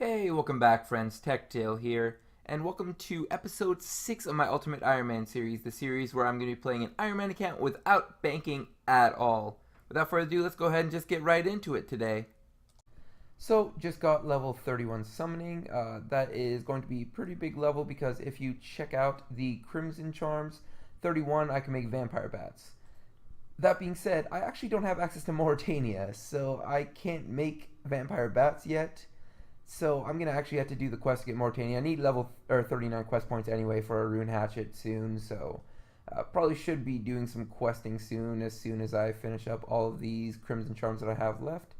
Hey, welcome back friends, TechTale here, and welcome to episode 6 of my Ultimate Ironman series, the series where I'm going to be playing an Ironman account without banking at all. Without further ado, let's go ahead and just get right into it today. So, just got level 31 summoning. That is going to be a pretty big level because if you check out the Crimson Charms, 31 I can make Vampire Bats. That being said, I actually don't have access to Mauritania, so I can't make Vampire Bats yet. So I'm gonna actually have to do the quest to get Mauritania. I need level 39 quest points anyway for a rune hatchet soon, so probably should be doing some questing soon as I finish up all of these Crimson Charms that I have left.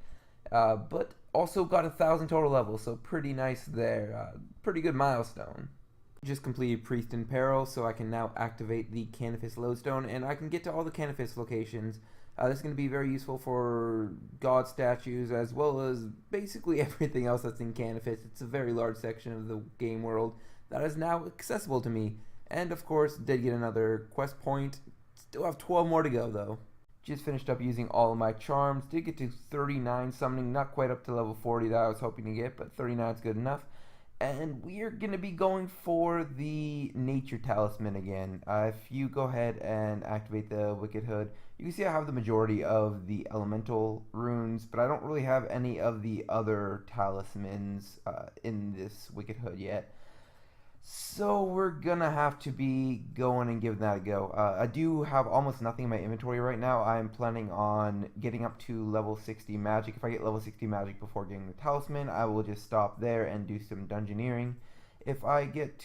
But also got 1,000 total levels, so pretty nice there. Pretty good milestone. Just completed Priest in Peril, so I can now activate the Canifis Lodestone, and I can get to all the Canifis locations. This is going to be very useful for god statues, as well as basically everything else that's in Canifis. It's a very large section of the game world that is now accessible to me. And of course, did get another quest point. Still have 12 more to go, though. Just finished up using all of my charms. Did get to 39 summoning, not quite up to level 40 that I was hoping to get, but 39 is good enough. And we are going to be going for the Nature Talisman again. If you go ahead and activate the Wicked Hood, you can see I have the majority of the elemental runes, but I don't really have any of the other talismans in this Wicked Hood yet. So we're gonna have to be going and giving that a go. I do have almost nothing in my inventory right now. I'm planning on getting up to level 60 magic. If I get level 60 magic before getting the talisman, I will just stop there and do some dungeoneering. If I get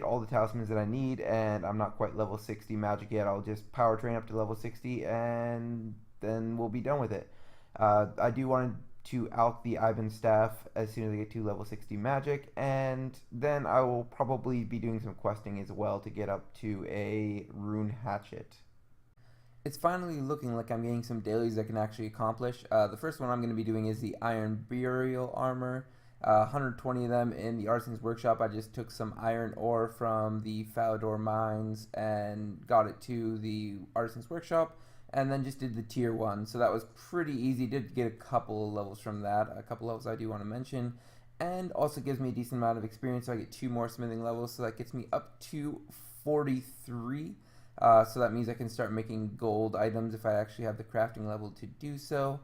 all the talismans that I need and I'm not quite level 60 magic yet, I'll just power train up to level 60 and then we'll be done with it. I do want to out the Ivan staff as soon as I get to level 60 magic, and then I will probably be doing some questing as well to get up to a rune hatchet. It's finally looking like I'm getting some dailies I can actually accomplish. The first one I'm going to be doing is the Iron Burial Armor. 120 of them in the Artisans Workshop. I just took some iron ore from the Falador mines and got it to the Artisans Workshop, and then just did the tier 1. So that was pretty easy. Did get a couple of levels from that. A couple levels I do want to mention. And also gives me a decent amount of experience, so I get 2 more smithing levels. So that gets me up to 43. So that means I can start making gold items if I actually have the crafting level to do so.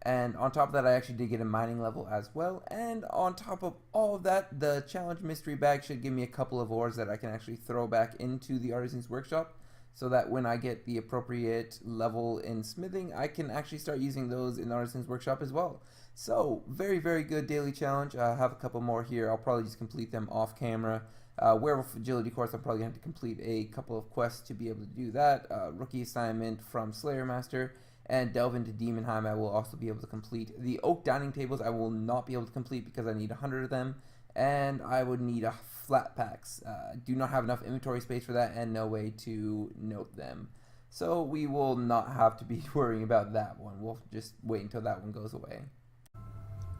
And on top of that, I actually did get a mining level as well. And on top of all of that, the challenge mystery bag should give me a couple of ores that I can actually throw back into the Artisans Workshop, so that when I get the appropriate level in smithing, I can actually start using those in the Artisans Workshop as well. So, very, very good daily challenge. I have a couple more here. I'll probably just complete them off camera. Werewolf Agility course, I'll probably have to complete a couple of quests to be able to do that. Rookie assignment from Slayer Master, and delve into Demonheim. I will also be able to complete. The Oak Dining Tables I will not be able to complete because I need 100 of them, and I would need flat packs. Do not have enough inventory space for that and no way to note them. So we will not have to be worrying about that one. We'll just wait until that one goes away.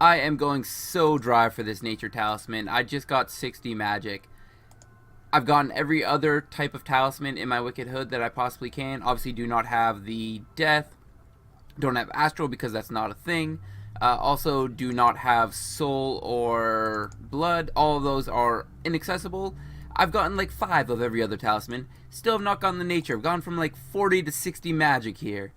I am going so dry for this Nature Talisman. I just got 60 magic. I've gotten every other type of talisman in my Wicked Hood that I possibly can. Obviously do not have the Death. Don't have Astral because that's not a thing. Also do not have Soul or Blood. All of those are inaccessible. I've gotten like 5 of every other talisman. Still have not gotten the Nature. I've gone from like 40 to 60 magic here.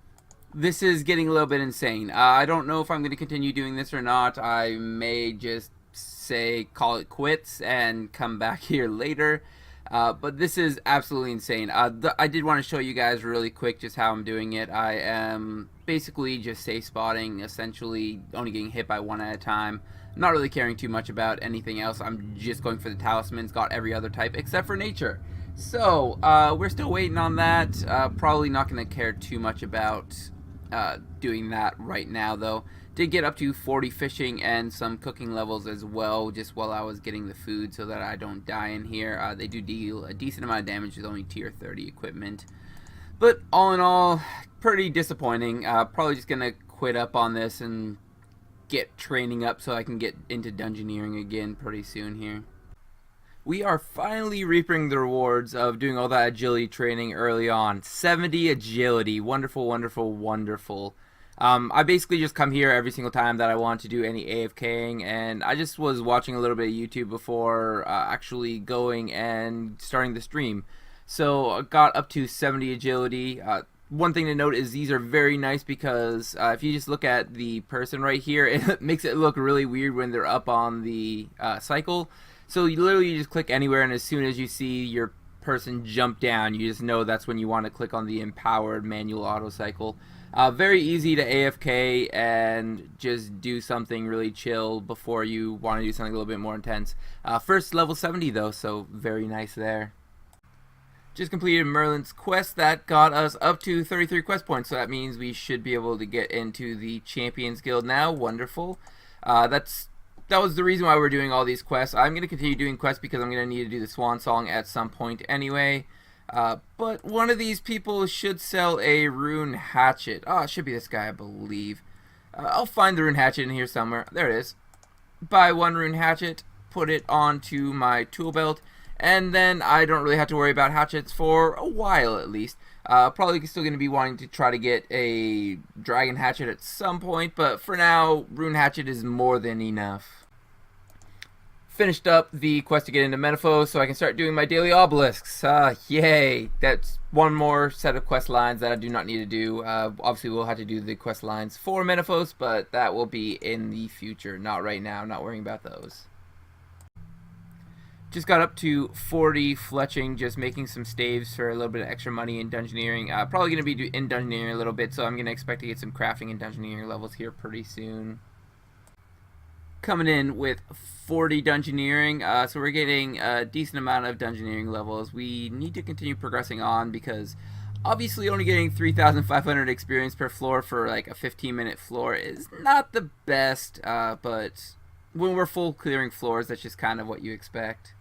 This is getting a little bit insane. I don't know if I'm going to continue doing this or not. I may just call it quits and come back here later. But this is absolutely insane. I did want to show you guys really quick just how I'm doing it. I am basically just safe spotting, essentially only getting hit by one at a time. Not really caring too much about anything else. I'm just going for the talismans. Got every other type except for nature. So we're still waiting on that. Probably not going to care too much about doing that right now, though. Did get up to 40 fishing and some cooking levels as well, just while I was getting the food so that I don't die in here. They do deal a decent amount of damage with only tier 30 equipment. But all in all, pretty disappointing. Probably just going to quit up on this and get training up so I can get into dungeoneering again pretty soon here. We are finally reaping the rewards of doing all that agility training early on. 70 agility. Wonderful, wonderful, wonderful. I basically just come here every single time that I want to do any AFKing, and I just was watching a little bit of YouTube before actually going and starting the stream. So I got up to 70 agility. One thing to note is these are very nice because if you just look at the person right here, it makes it look really weird when they're up on the cycle. So you literally just click anywhere, and as soon as you see your person jump down, you just know that's when you want to click on the empowered manual auto cycle. Very easy to AFK and just do something really chill before you want to do something a little bit more intense. First level 70 though, so very nice there. Just completed Merlin's quest. That got us up to 33 quest points, so that means we should be able to get into the Champions Guild now. Wonderful. That was the reason why we're doing all these quests. I'm going to continue doing quests because I'm going to need to do the Swan Song at some point anyway. But one of these people should sell a rune hatchet. Oh, it should be this guy, I believe. I'll find the rune hatchet in here somewhere. There it is. Buy one rune hatchet, put it onto my tool belt, and then I don't really have to worry about hatchets for a while at least. Probably still going to be wanting to try to get a dragon hatchet at some point, but for now, rune hatchet is more than enough. Finished up the quest to get into Menaphos so I can start doing my daily obelisks. Yay! That's one more set of quest lines that I do not need to do. Obviously, we'll have to do the quest lines for Menaphos, but that will be in the future. Not right now. Not worrying about those. Just got up to 40 fletching, just making some staves for a little bit of extra money in dungeoneering. Probably going to be in dungeoneering a little bit, so I'm going to expect to get some crafting and dungeoneering levels here pretty soon. Coming in with 40 dungeoneering, so we're getting a decent amount of dungeoneering levels. We need to continue progressing on because obviously only getting 3,500 experience per floor for like a 15-minute floor is not the best, but when we're full clearing floors, that's just kind of what you expect.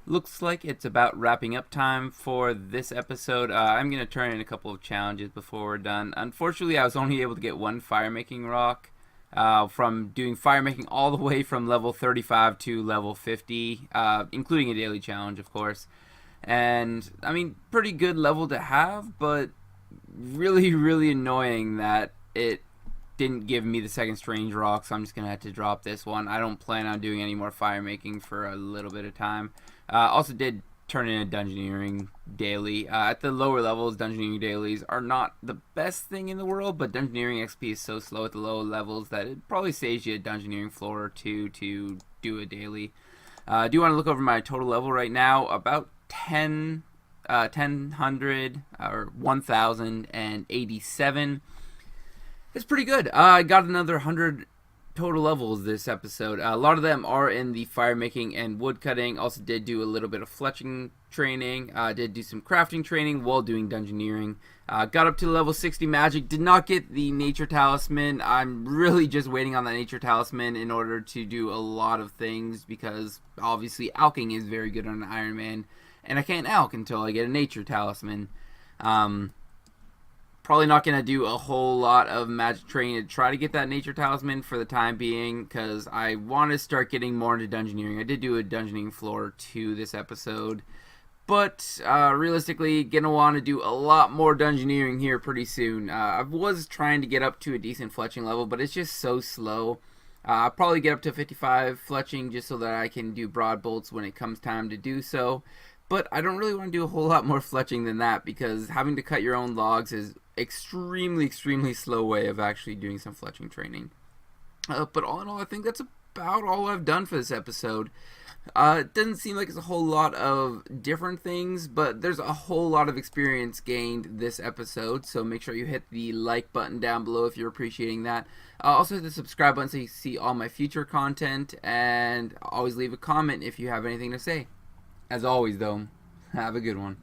Looks like it's about wrapping up time for this episode. I'm going to turn in a couple of challenges before we're done. Unfortunately, I was only able to get one fire-making rock. From doing fire making all the way from level 35 to level 50, including a daily challenge, of course. And, I mean, pretty good level to have, but really, really annoying that it didn't give me the second strange rock, so I'm just going to have to drop this one. I don't plan on doing any more fire making for a little bit of time. Also did turn in a dungeoneering daily. At the lower levels, dungeoneering dailies are not the best thing in the world, but dungeoneering XP is so slow at the low levels that it probably saves you a dungeoneering floor or two to do a daily. I do want to look over my total level right now, about 1,000 or 1,087. It's pretty good. I got another 100 total levels this episode. A lot of them are in the fire making and wood cutting. Also did do a little bit of fletching training. Did do some crafting training while doing dungeoneering. Got up to level 60 magic. Did not get the nature talisman. I'm really just waiting on that nature talisman in order to do a lot of things because obviously alching is very good on an Ironman, and I can't alch until I get a nature talisman. Probably not going to do a whole lot of magic training to try to get that nature talisman for the time being because I want to start getting more into dungeoneering. I did do a dungeoneering floor 2 this episode, but realistically going to want to do a lot more dungeoneering here pretty soon. I was trying to get up to a decent fletching level, but it's just so slow. I'll probably get up to 55 fletching just so that I can do broad bolts when it comes time to do so. But I don't really want to do a whole lot more fletching than that because having to cut your own logs is extremely slow way of actually doing some fletching training. But all in all, I think that's about all I've done for this episode. It doesn't seem like it's a whole lot of different things, but there's a whole lot of experience gained this episode, so make sure you hit the like button down below if you're appreciating that. Also hit the subscribe button so you see all my future content, and always leave a comment if you have anything to say. As always, though, have a good one.